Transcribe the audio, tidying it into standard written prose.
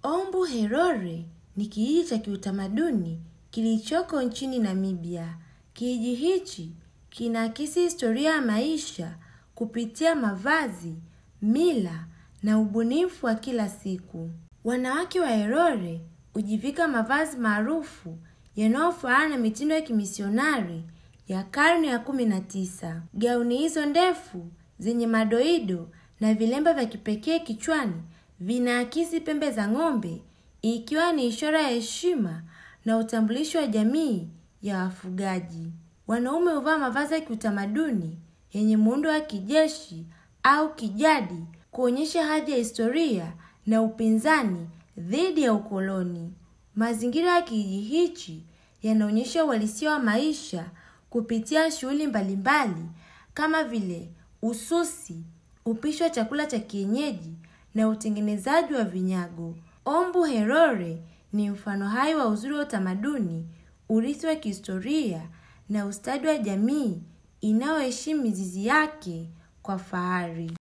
Ombu Herore ni kijiji cha kiutamaduni kilichoko nchini Namibia. Kijiji hichi kinaakisi historia ya maisha kupitia mavazi, mila na ubunifu wa kila siku. Wanawake wa Herore hujivika mavazi maarufu yanayofanana na mitindo ya kimisionari ya karne ya 19. Gauni hizo ndefu zenye madoido na vilemba vya kipekee kichwani vinaakisi pembe za ng'ombe, ikiwa ni ishara ya heshima na utambulisho wa jamii ya wafugaji. Wanaume huvaa mavazi ya kiutamaduni yenye muundo wa kijeshi au kijadi kuonyesha hadhi ya historia na upinzani dhidi ya ukoloni. Mazingira ya kijiji hichi yanaonyesha uhalisia wa maisha kupitia shughuli mbalimbali kama vile ususi, upishi wa chakula cha kienyeji na utengenezaji wa vinyago. Ombu Herore ni mfano hai wa uzuri wa utamaduni, urithi wa kihistoria na ustadi wa jamii inayoheshimu mizizi yake kwa fahari.